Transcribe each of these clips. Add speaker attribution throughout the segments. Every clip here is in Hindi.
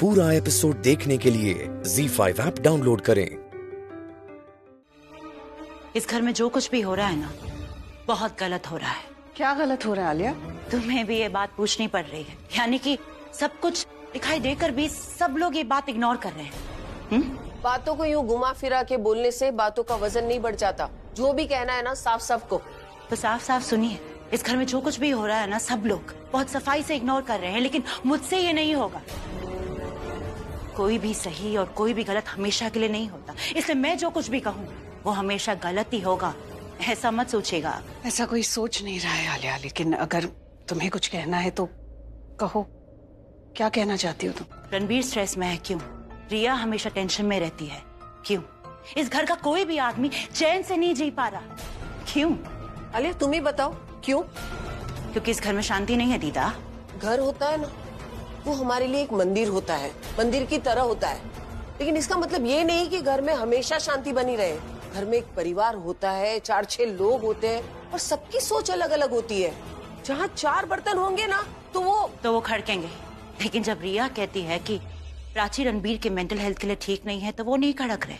Speaker 1: पूरा एपिसोड देखने के लिए ZEE5 ऐप डाउनलोड करें।
Speaker 2: इस घर में जो कुछ भी हो रहा है ना, बहुत गलत हो रहा है।
Speaker 3: क्या गलत हो रहा है आलिया?
Speaker 2: तुम्हें भी ये बात पूछनी पड़ रही है, यानी कि सब कुछ दिखाई देकर भी सब लोग ये बात इग्नोर कर रहे हैं।
Speaker 4: बातों को यूं घुमा फिरा के बोलने से बातों का वजन नहीं बढ़ जाता। जो भी कहना है ना, साफ साफ को।
Speaker 2: तो साफ साफ सुनिए, इस घर में जो कुछ भी हो रहा है ना, सब लोग बहुत सफाई से इग्नोर कर रहे हैं, लेकिन मुझसे ये नहीं होगा। कोई भी सही और कोई भी गलत हमेशा के लिए नहीं होता, इसलिए मैं जो कुछ भी कहूँ वो हमेशा गलत ही होगा, ऐसा मत सोचेगा।
Speaker 3: ऐसा कोई सोच नहीं रहा है आलिया, लेकिन अगर तुम्हें कुछ कहना है तो कहो। क्या कहना चाहती हो तुम?
Speaker 2: रणबीर स्ट्रेस में है, क्यों? रिया हमेशा टेंशन में रहती है, क्यों? इस घर का कोई भी आदमी चैन से नहीं जी पा रहा, क्यों?
Speaker 4: आलिया तुम ही बताओ क्यों?
Speaker 2: क्योंकि इस घर में शांति नहीं है दीदा।
Speaker 4: घर होता है ना, वो हमारे लिए एक मंदिर होता है, मंदिर की तरह होता है। लेकिन इसका मतलब ये नहीं कि घर में हमेशा शांति बनी रहे। घर में एक परिवार होता है, 4-6 लोग होते हैं और सबकी सोच अलग अलग होती है। जहाँ 4 बर्तन होंगे ना तो वो
Speaker 2: खड़केंगे। लेकिन जब रिया कहती है कि प्राची रणबीर के मेंटल हेल्थ के लिए ठीक नहीं है, तो वो नहीं खड़क रहे।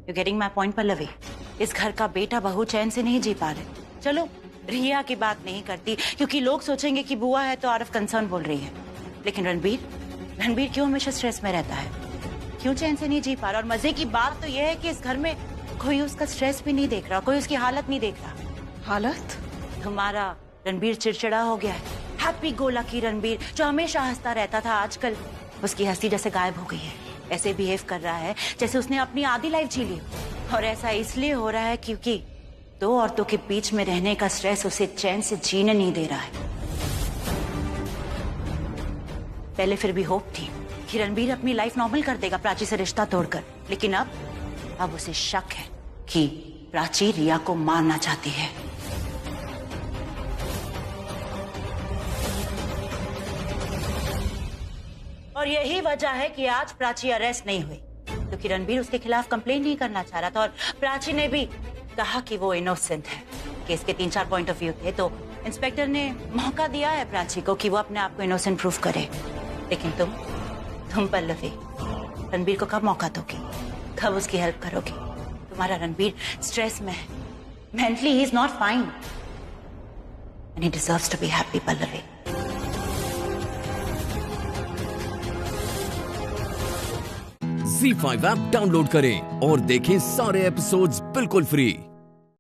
Speaker 2: You getting my point Pallavi? इस घर का बेटा बहू चैन से नहीं जी पा रहे। चलो रिया की बात नहीं करती क्योंकि लोग सोचेंगे कि बुआ है तो आउट ऑफ कंसर्न बोल रही है, लेकिन रणबीर क्यों हमेशा स्ट्रेस में रहता है, क्यों चैन से नहीं जी पा रहा? और मजे की बात तो यह है कि इस घर में कोई उसका स्ट्रेस भी नहीं देख रहा, कोई उसकी हालत नहीं देख रहा।
Speaker 3: हालत?
Speaker 2: तुम्हारा रणबीर चिड़चिड़ा हो गया है। हैप्पी गो लकी रणबीर जो हमेशा हंसता रहता था, आजकल उसकी हंसी जैसे गायब हो गई है। ऐसे बिहेव कर रहा है जैसे उसने अपनी आधी लाइफ जी ली, और ऐसा इसलिए हो रहा है क्योंकि 2 औरतों के बीच में रहने का स्ट्रेस उसे चैन से जीने नहीं दे रहा है। पहले फिर भी होप थी कि रणबीर अपनी लाइफ नॉर्मल कर देगा प्राची से रिश्ता तोड़कर, लेकिन अब उसे शक है कि प्राची रिया को मारना चाहती है। और यही वजह है कि आज प्राची अरेस्ट नहीं हुई, क्योंकि रणबीर उसके खिलाफ कंप्लेन नहीं करना चाह रहा था, और प्राची ने भी कहा कि वो इनोसेंट है। केस के 3-4 पॉइंट ऑफ व्यू थे, तो इंस्पेक्टर ने मौका दिया है प्राची को कि वो अपने आप को इनोसेंट प्रूफ करे। लेकिन तुम पल्लवी, रणबीर को कब मौका दोगी, कब उसकी हेल्प करोगी? तुम्हारा रणबीर स्ट्रेस में है, mentally he is not fine and he deserves to be happy. Pallavi,
Speaker 1: ZEE5 app download करें और देखें सारे एपिसोड्स बिल्कुल फ्री।